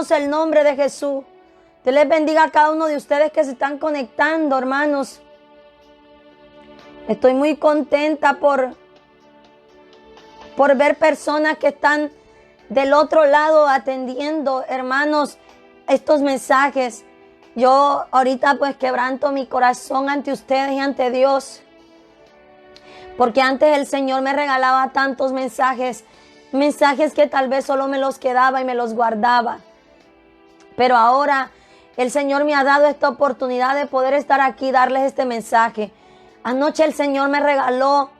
bendecimos el nombre de Jesús. Dios les bendiga a cada uno de ustedes que se están conectando, hermanos. Estoy muy contenta por ver personas que están del otro lado atendiendo, hermanos, estos mensajes. Yo ahorita pues quebranto mi corazón ante ustedes y ante Dios. Porque antes el Señor me regalaba tantos mensajes que tal vez solo me los quedaba y me los guardaba. Pero ahora el Señor me ha dado esta oportunidad de poder estar aquí y darles este mensaje. Anoche el Señor me regaló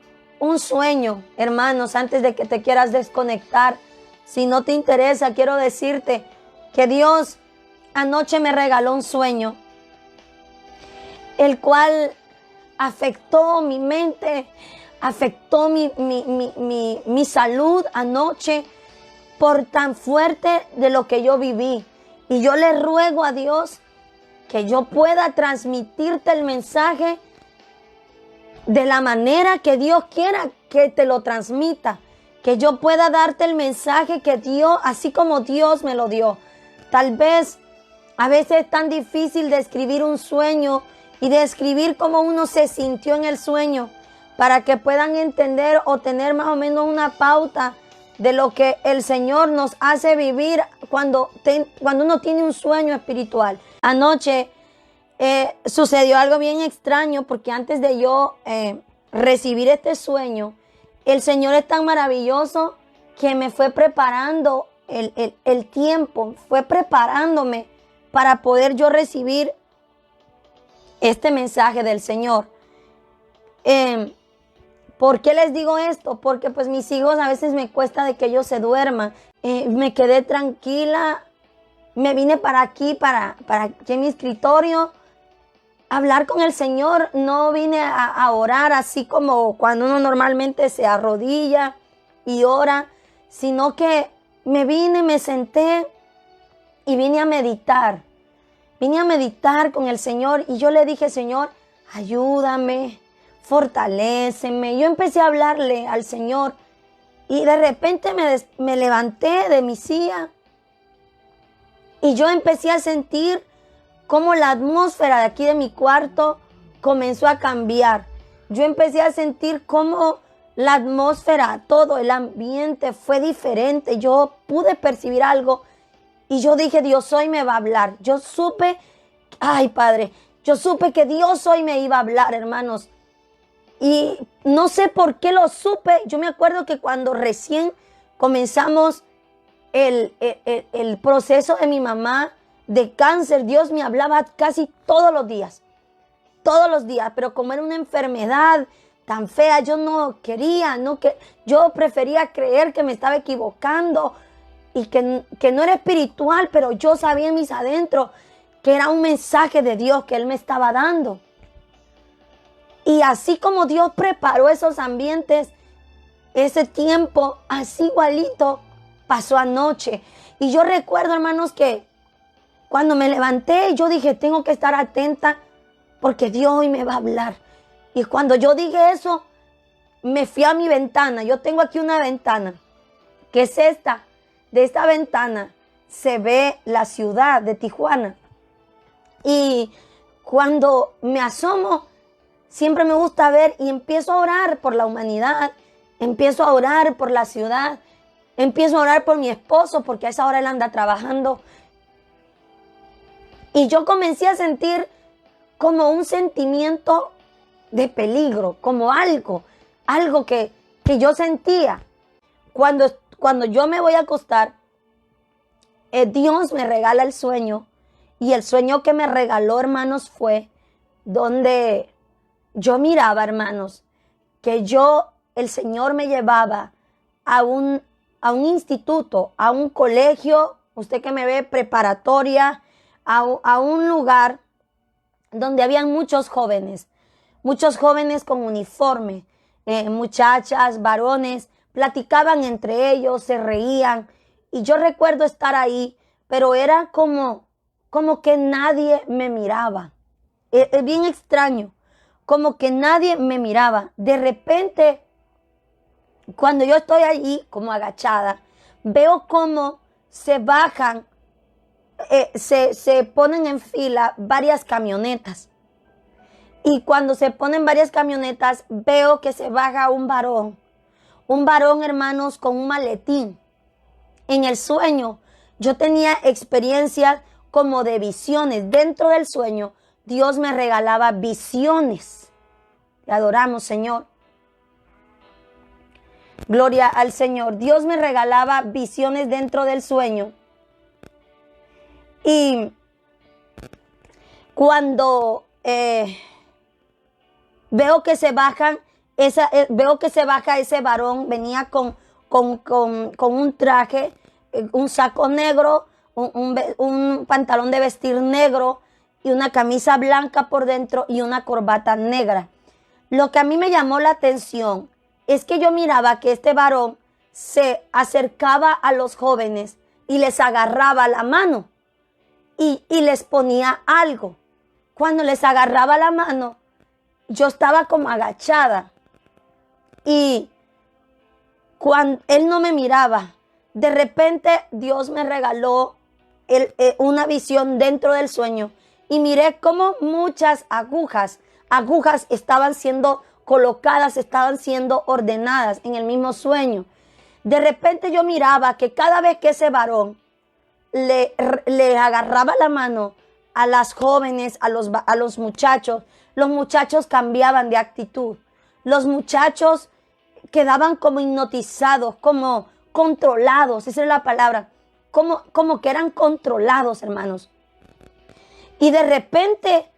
un sueño, hermanos, antes de que te quieras desconectar. Si no te interesa, quiero decirte que Dios anoche me regaló un sueño, el cual afectó mi mente, afectó mi salud anoche por tan fuerte de lo que yo viví. Y yo le ruego a Dios que yo pueda transmitirte el mensaje de la manera que Dios quiera que te lo transmita. Que yo pueda darte el mensaje que Dios, así como Dios me lo dio. Tal vez a veces es tan difícil describir un sueño y describir cómo uno se sintió en el sueño, para que puedan entender o tener más o menos una pauta de lo que el Señor nos hace vivir cuando uno tiene un sueño espiritual. Anoche sucedió algo bien extraño, porque antes de yo recibir este sueño, el Señor es tan maravilloso que me fue preparando el tiempo, fue preparándome para poder yo recibir este mensaje del Señor. ¿Por qué les digo esto? Porque pues mis hijos a veces me cuesta de que ellos se duerman. Me quedé tranquila, me vine para aquí, para aquí en mi escritorio, a hablar con el Señor. No vine a orar así como cuando uno normalmente se arrodilla y ora, sino que me vine, me senté y vine a meditar. Vine a meditar con el Señor y yo le dije: Señor, ayúdame, fortaléceme. Yo empecé a hablarle al Señor y de repente me levanté de mi silla y yo empecé a sentir cómo la atmósfera de aquí de mi cuarto comenzó a cambiar. Yo empecé a sentir cómo la atmósfera, todo el ambiente fue diferente. Yo pude percibir algo y yo dije: Dios hoy me va a hablar. Yo supe, ay Padre, yo supe que Dios hoy me iba a hablar, hermanos. Y no sé por qué lo supe. Yo me acuerdo que cuando recién comenzamos el proceso de mi mamá de cáncer, Dios me hablaba casi todos los días, pero como era una enfermedad tan fea, yo no quería, yo prefería creer que me estaba equivocando y que no era espiritual, pero yo sabía en mis adentros que era un mensaje de Dios que Él me estaba dando. Y así como Dios preparó esos ambientes, ese tiempo, así igualito pasó anoche. Y yo recuerdo, hermanos, que cuando me levanté, yo dije: tengo que estar atenta porque Dios hoy me va a hablar. Y cuando yo dije eso, me fui a mi ventana. Yo tengo aquí una ventana, que es esta. De esta ventana se ve la ciudad de Tijuana. Y cuando me asomo, siempre me gusta ver y empiezo a orar por la humanidad, empiezo a orar por la ciudad, empiezo a orar por mi esposo, porque a esa hora él anda trabajando. Y yo comencé a sentir como un sentimiento de peligro, como algo que yo sentía. Cuando yo me voy a acostar, Dios me regala el sueño. Y el sueño que me regaló, hermanos, fue donde yo miraba, hermanos, que el Señor me llevaba a un instituto, a un colegio, usted que me ve, preparatoria, a un lugar donde habían muchos jóvenes con uniforme, muchachas, varones, platicaban entre ellos, se reían. Y yo recuerdo estar ahí, pero era como que nadie me miraba. Es bien extraño, como que nadie me miraba. De repente, cuando yo estoy allí como agachada, veo cómo se bajan se ponen en fila varias camionetas. Y cuando se ponen varias camionetas, veo que se baja un varón, hermanos, con un maletín. En el sueño, yo tenía experiencias como de visiones. Dentro del sueño, Dios me regalaba visiones. Te adoramos, Señor. Gloria al Señor. Dios me regalaba visiones dentro del sueño. Y cuando veo que se baja ese varón, venía con un traje, un saco negro, un pantalón de vestir negro y una camisa blanca por dentro y una corbata negra. Lo que a mí me llamó la atención es que yo miraba que este varón se acercaba a los jóvenes y les agarraba la mano y les ponía algo. Cuando les agarraba la mano, yo estaba como agachada y cuando él no me miraba, de repente Dios me regaló una visión dentro del sueño y miré cómo muchas agujas estaban siendo colocadas, estaban siendo ordenadas en el mismo sueño. De repente yo miraba que cada vez que ese varón le agarraba la mano a las jóvenes, a los muchachos cambiaban de actitud. Los muchachos quedaban como hipnotizados, como controlados, esa es la palabra, como que eran controlados, hermanos. Y de repente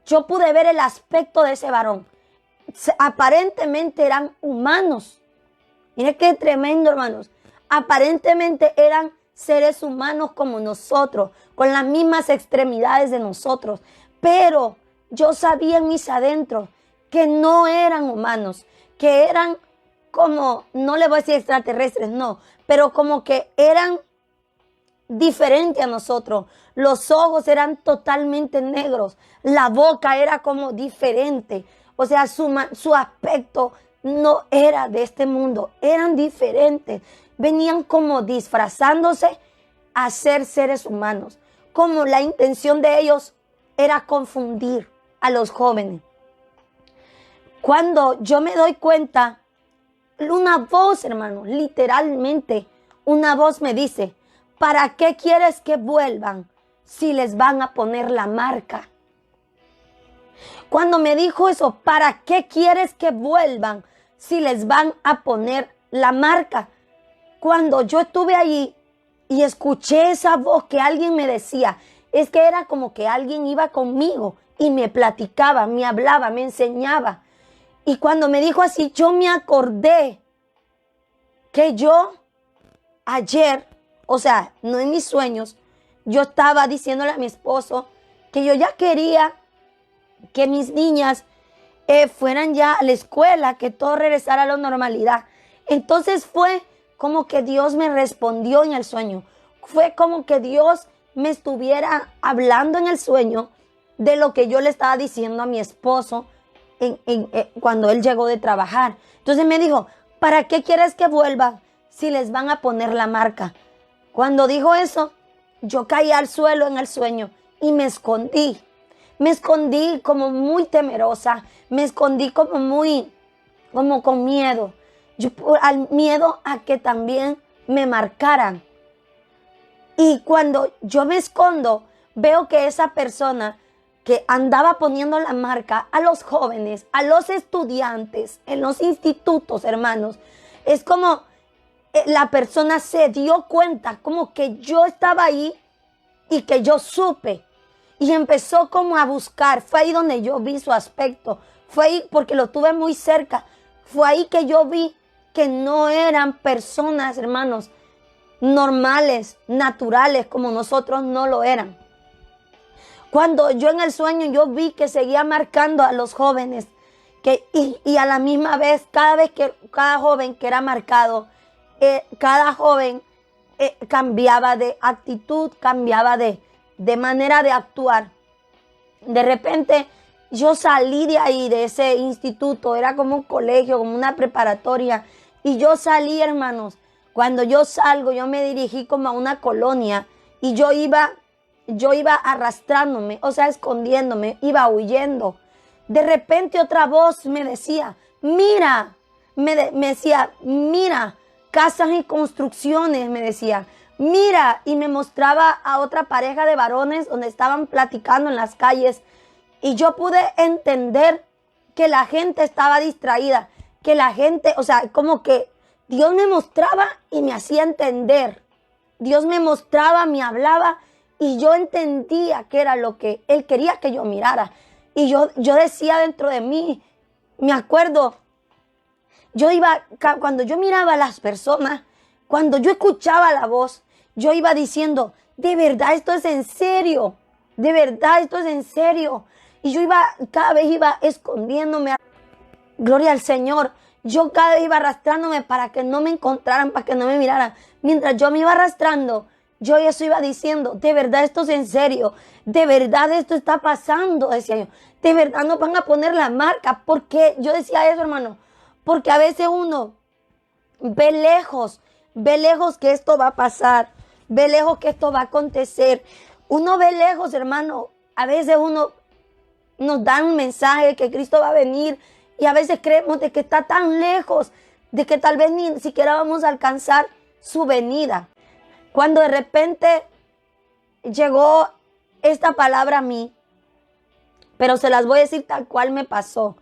yo pude ver el aspecto de ese varón. Aparentemente eran humanos. Miren qué tremendo, hermanos. Aparentemente eran seres humanos como nosotros, con las mismas extremidades de nosotros. Pero yo sabía en mis adentros que no eran humanos, que eran como, no le voy a decir extraterrestres, no, pero como que eran diferentes a nosotros. Los ojos eran totalmente negros, la boca era como diferente. O sea, su aspecto no era de este mundo, eran diferentes. Venían como disfrazándose a ser seres humanos. Como la intención de ellos era confundir a los jóvenes. Cuando yo me doy cuenta, una voz, hermano, literalmente, una voz me dice, ¿para qué quieres que vuelvan si les van a poner la marca? Cuando me dijo eso, ¿para qué quieres que vuelvan si les van a poner la marca? Cuando yo estuve allí y escuché esa voz que alguien me decía, es que era como que alguien iba conmigo y me platicaba, me hablaba, me enseñaba. Y cuando me dijo así, yo me acordé que yo ayer, o sea, no en mis sueños, yo estaba diciéndole a mi esposo que yo ya quería que mis niñas fueran ya a la escuela, que todo regresara a la normalidad. Entonces fue como que Dios me respondió en el sueño. Fue como que Dios me estuviera hablando en el sueño de lo que yo le estaba diciendo a mi esposo cuando él llegó de trabajar. Entonces me dijo, ¿para qué quieres que vuelva si les van a poner la marca? Cuando dijo eso, yo caí al suelo en el sueño y me escondí. Me escondí como muy temerosa, me escondí como con miedo. Al miedo a que también me marcaran. Y cuando yo me escondo, veo que esa persona que andaba poniendo la marca a los jóvenes, a los estudiantes, en los institutos, hermanos, es como la persona se dio cuenta, como que yo estaba ahí y que yo supe. Y empezó como a buscar, fue ahí donde yo vi su aspecto, fue ahí porque lo tuve muy cerca, fue ahí que yo vi que no eran personas, hermanos, normales, naturales, como nosotros no lo eran. Cuando yo en el sueño yo vi que seguía marcando a los jóvenes, y a la misma vez, cada joven que era marcado, cada joven cambiaba de actitud, cambiaba de manera de actuar. De repente yo salí de ahí, de ese instituto, era como un colegio, como una preparatoria, y yo salí, hermanos. Cuando yo salgo, yo me dirigí como a una colonia y yo iba yo iba arrastrándome, o sea, escondiéndome, iba huyendo. De repente otra voz me decía, mira, me decía, mira, casas y construcciones, me decía, mira, y me mostraba a otra pareja de varones donde estaban platicando en las calles, y yo pude entender que la gente estaba distraída, que la gente, o sea, como que Dios me mostraba y me hacía entender. Dios me mostraba, me hablaba y yo entendía que era lo que Él quería que yo mirara. Y yo decía dentro de mí, me acuerdo, cuando yo miraba a las personas, cuando yo escuchaba la voz, yo iba diciendo, de verdad esto es en serio, de verdad esto es en serio. Y yo cada vez iba escondiéndome. Gloria al Señor. Yo cada vez iba arrastrándome para que no me encontraran, para que no me miraran. Mientras yo me iba arrastrando, yo eso iba diciendo, de verdad esto es en serio, de verdad esto está pasando, decía yo. De verdad nos van a poner la marca. ¿Por qué? Yo decía eso, hermano. Porque a veces uno ve lejos que esto va a pasar, ve lejos que esto va a acontecer. Uno ve lejos, hermano. A veces uno nos da un mensaje que Cristo va a venir y a veces creemos de que está tan lejos, de que tal vez ni siquiera vamos a alcanzar su venida. Cuando de repente llegó esta palabra a mí, pero se las voy a decir tal cual me pasó.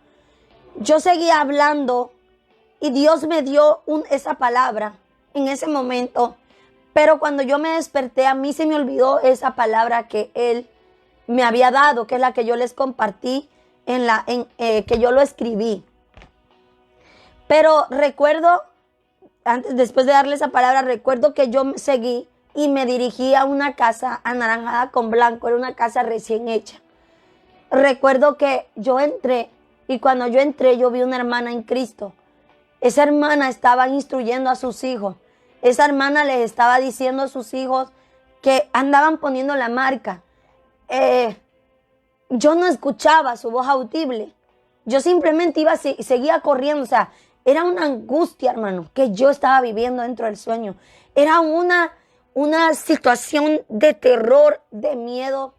Yo seguía hablando y Dios me dio esa palabra en ese momento, pero cuando yo me desperté, a mí se me olvidó esa palabra que Él me había dado, que es la que yo les compartí, que yo lo escribí. Pero recuerdo, después de darle esa palabra, recuerdo que yo seguí y me dirigí a una casa anaranjada con blanco, era una casa recién hecha. Recuerdo que yo entré y cuando yo entré yo vi una hermana en Cristo. Esa hermana estaba instruyendo a sus hijos. Esa hermana les estaba diciendo a sus hijos que andaban poniendo la marca. Yo no escuchaba su voz audible. Yo simplemente seguía corriendo. O sea, era una angustia, hermano, que yo estaba viviendo dentro del sueño. Era una situación de terror, de miedo,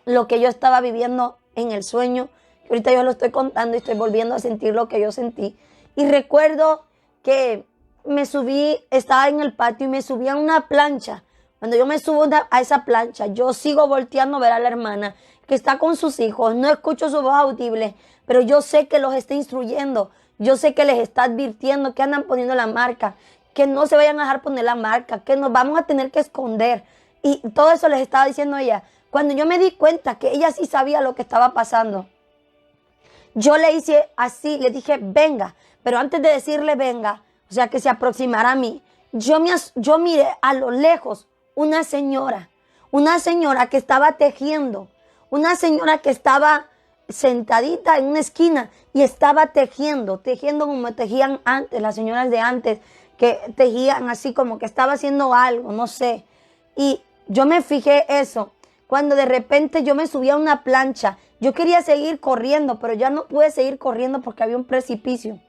lo que yo estaba viviendo en el sueño. Ahorita yo lo estoy contando y estoy volviendo a sentir lo que yo sentí. Y recuerdo que me subí, estaba en el patio y me subí a una plancha. Cuando yo me subo a esa plancha, yo sigo volteando a ver a la hermana que está con sus hijos. No escucho su voz audible, pero yo sé que los está instruyendo. Yo sé que les está advirtiendo que andan poniendo la marca, que no se vayan a dejar poner la marca, que nos vamos a tener que esconder. Y todo eso les estaba diciendo ella. Cuando yo me di cuenta que ella sí sabía lo que estaba pasando, yo le hice así, le dije, venga. Pero antes de decirle venga, o sea, que se aproximara a mí, yo miré a lo lejos una señora que estaba tejiendo, una señora que estaba sentadita en una esquina y estaba tejiendo como tejían antes, las señoras de antes, que tejían así como que estaba haciendo algo, no sé. Y yo me fijé eso, cuando de repente yo me subí a una plancha. Yo quería seguir corriendo, pero ya no pude seguir corriendo porque había un precipicio.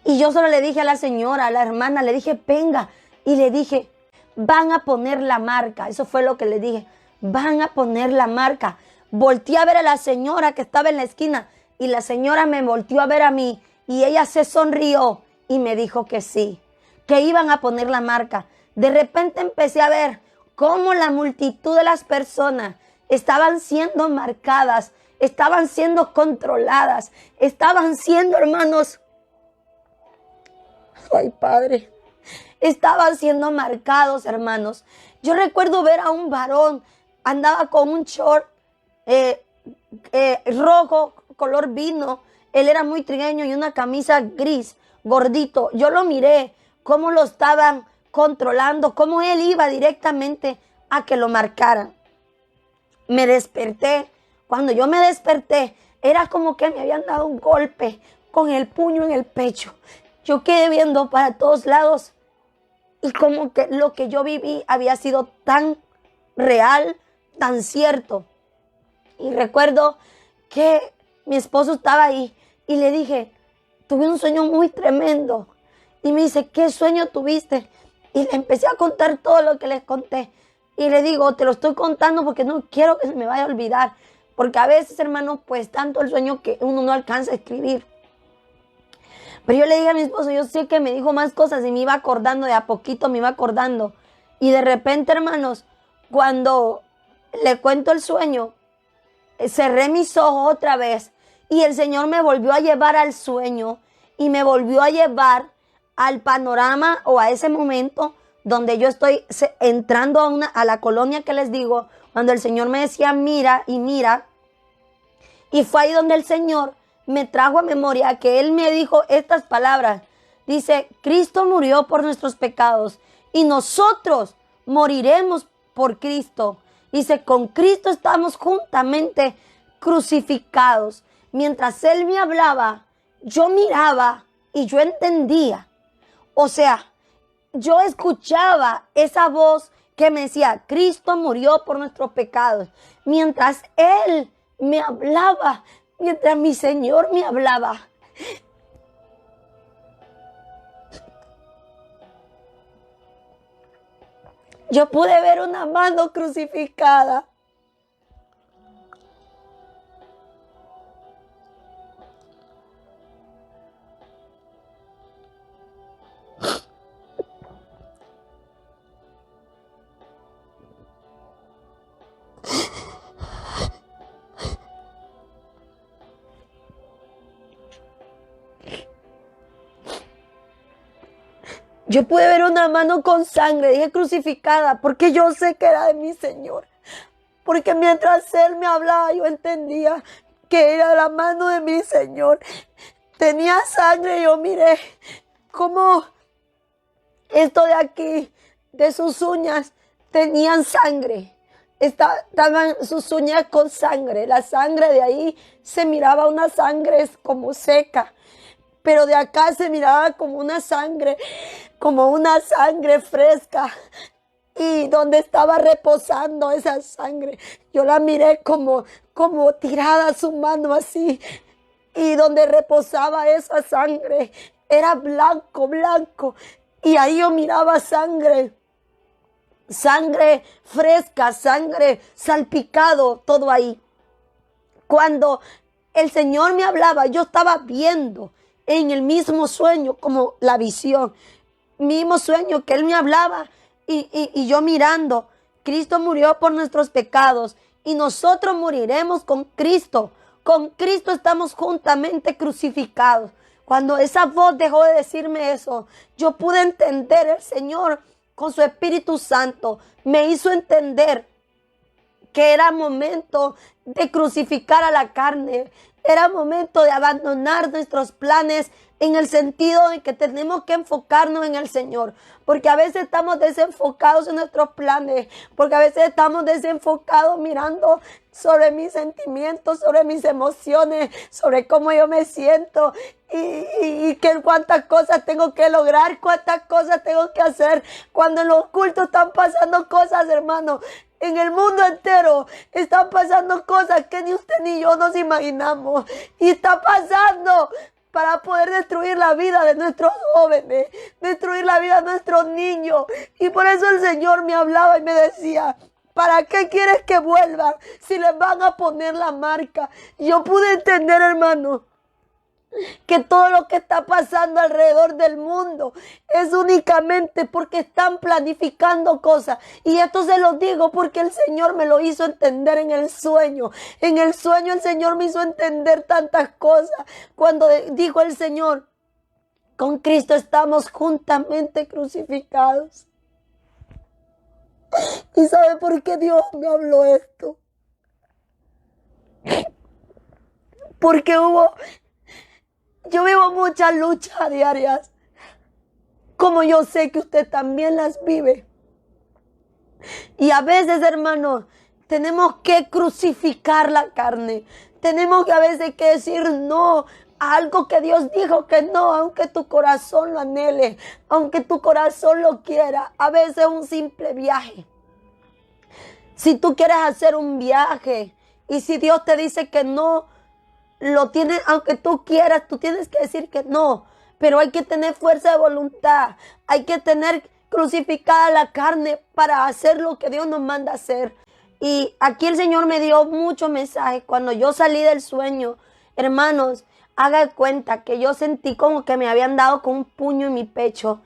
Y yo solo le dije a la señora, a la hermana, le dije, venga. Y le dije, van a poner la marca. Eso fue lo que le dije. Van a poner la marca. Volteé a ver a la señora que estaba en la esquina. Y la señora me volteó a ver a mí. Y ella se sonrió y me dijo que sí, que iban a poner la marca. De repente empecé a ver cómo la multitud de las personas estaban siendo marcadas, estaban siendo controladas, estaban siendo, hermanos, ay Padre, estaban siendo marcados, hermanos. Yo recuerdo ver a un varón, andaba con un short rojo, color vino, él era muy trigueño y una camisa gris, gordito. Yo lo miré, cómo lo estaban controlando, cómo él iba directamente a que lo marcaran. Me desperté. Cuando yo me desperté, era como que me habían dado un golpe con el puño en el pecho. Yo quedé viendo para todos lados y como que lo que yo viví había sido tan real, tan cierto. Y recuerdo que mi esposo estaba ahí y le dije, tuve un sueño muy tremendo. Y me dice, ¿qué sueño tuviste? Y le empecé a contar todo lo que les conté. Y le digo, te lo estoy contando porque no quiero que se me vaya a olvidar. Porque a veces, hermano, pues tanto el sueño que uno no alcanza a escribir. Pero yo le dije a mi esposo, yo sé que me dijo más cosas y me iba acordando, de a poquito me iba acordando. Y de repente, hermanos, cuando le cuento el sueño, cerré mis ojos otra vez y el Señor me volvió a llevar al sueño y me volvió a llevar al panorama o a ese momento donde yo estoy entrando a la colonia que les digo, cuando el Señor me decía mira y mira. Y fue ahí donde el Señor me trajo a memoria que Él me dijo estas palabras. Dice, Cristo murió por nuestros pecados y nosotros moriremos por Cristo. Dice, con Cristo estamos juntamente crucificados. Mientras Él me hablaba, yo miraba y yo entendía. O sea, yo escuchaba esa voz que me decía, Cristo murió por nuestros pecados. Mientras Él me hablaba, mientras mi Señor me hablaba. Yo pude ver una mano crucificada. Yo pude ver una mano con sangre, dije crucificada, porque yo sé que era de mi Señor. Porque mientras Él me hablaba, yo entendía que era la mano de mi Señor. Tenía sangre, yo miré cómo esto de aquí, de sus uñas, tenían sangre. Estaban sus uñas con sangre. La sangre de ahí se miraba una sangre como seca. Pero de acá se miraba como una sangre fresca. Y donde estaba reposando esa sangre, yo la miré como tirada su mano así. Y donde reposaba esa sangre, era blanco, blanco. Y ahí yo miraba sangre fresca, sangre salpicado, todo ahí. Cuando el Señor me hablaba, yo estaba viendo en el mismo sueño, como la visión, mismo sueño que Él me hablaba y yo mirando. Cristo murió por nuestros pecados y nosotros moriremos con Cristo. Con Cristo estamos juntamente crucificados. Cuando esa voz dejó de decirme eso, yo pude entender. El Señor con su Espíritu Santo me hizo entender que era momento de crucificar a la carne. Era momento de abandonar nuestros planes en el sentido de que tenemos que enfocarnos en el Señor. Porque a veces estamos desenfocados en nuestros planes. Porque a veces estamos desenfocados mirando sobre mis sentimientos, sobre mis emociones, sobre cómo yo me siento. Y que cuántas cosas tengo que lograr, cuántas cosas tengo que hacer. Cuando en los cultos están pasando cosas, hermano. En el mundo entero están pasando cosas que ni usted ni yo nos imaginamos. Y está pasando para poder destruir la vida de nuestros jóvenes, destruir la vida de nuestros niños. Y por eso el Señor me hablaba y me decía, ¿para qué quieres que vuelvan si les van a poner la marca? Yo pude entender, hermano, que todo lo que está pasando alrededor del mundo es únicamente porque están planificando cosas. Y esto se lo digo porque el Señor me lo hizo entender en el sueño. En el sueño el Señor me hizo entender tantas cosas. Cuando dijo el Señor, con Cristo estamos juntamente crucificados. ¿Y sabe por qué Dios me habló esto? Porque yo vivo muchas luchas diarias, como yo sé que usted también las vive. Y a veces, hermanos, tenemos que crucificar la carne. Tenemos que a veces que decir no a algo que Dios dijo que no, aunque tu corazón lo anhele, aunque tu corazón lo quiera. A veces es un simple viaje. Si tú quieres hacer un viaje y si Dios te dice que no, lo tienes, aunque tú quieras, tú tienes que decir que no. Pero hay que tener fuerza de voluntad. Hay que tener crucificada la carne para hacer lo que Dios nos manda hacer. Y aquí el Señor me dio muchos mensajes. Cuando yo salí del sueño, hermanos, haga de cuenta que yo sentí como que me habían dado con un puño en mi pecho.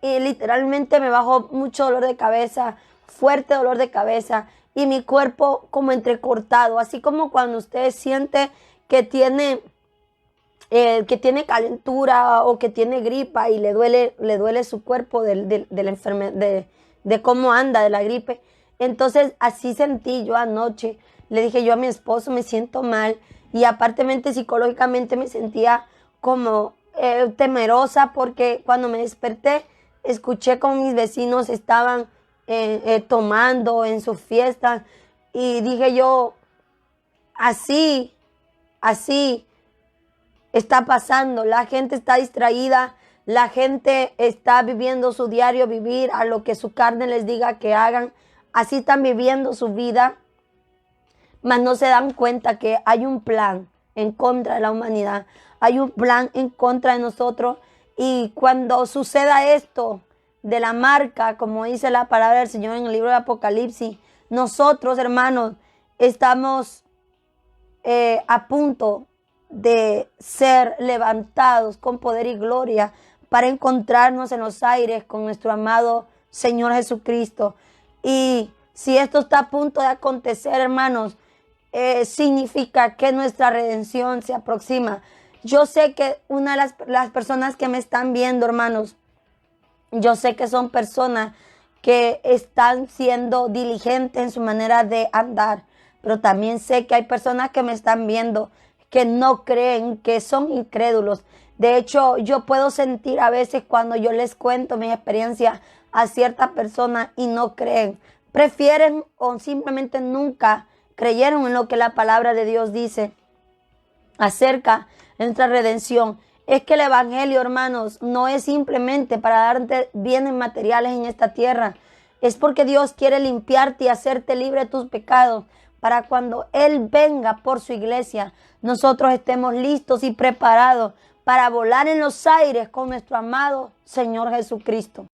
Y literalmente me bajó mucho dolor de cabeza, fuerte dolor de cabeza, y mi cuerpo como entrecortado, así como cuando usted siente que tiene calentura o que tiene gripa y le duele su cuerpo de la enfermedad, de cómo anda, de la gripe. Entonces así sentí yo anoche. Le dije yo a mi esposo, me siento mal, y aparentemente psicológicamente me sentía como temerosa, porque cuando me desperté escuché como mis vecinos estaban tomando en sus fiestas, y dije yo, así está pasando. La gente está distraída, la gente está viviendo su diario vivir a lo que su carne les diga que hagan. Así están viviendo su vida, mas no se dan cuenta que hay un plan en contra de la humanidad, hay un plan en contra de nosotros. Y cuando suceda esto de la marca, como dice la palabra del Señor en el libro de Apocalipsis, nosotros, hermanos, estamos a punto de ser levantados con poder y gloria para encontrarnos en los aires con nuestro amado Señor Jesucristo. Y si esto está a punto de acontecer, hermanos, significa que nuestra redención se aproxima. Yo sé que una de las personas que me están viendo, hermanos, yo sé que son personas que están siendo diligentes en su manera de andar, pero también sé que hay personas que me están viendo que no creen, que son incrédulos. De hecho, yo puedo sentir a veces cuando yo les cuento mi experiencia a ciertas personas y no creen. Prefieren o simplemente nunca creyeron en lo que la palabra de Dios dice acerca de nuestra redención. Es que el evangelio, hermanos, no es simplemente para darte bienes materiales en esta tierra. Es porque Dios quiere limpiarte y hacerte libre de tus pecados, para cuando Él venga por su iglesia, nosotros estemos listos y preparados para volar en los aires con nuestro amado Señor Jesucristo.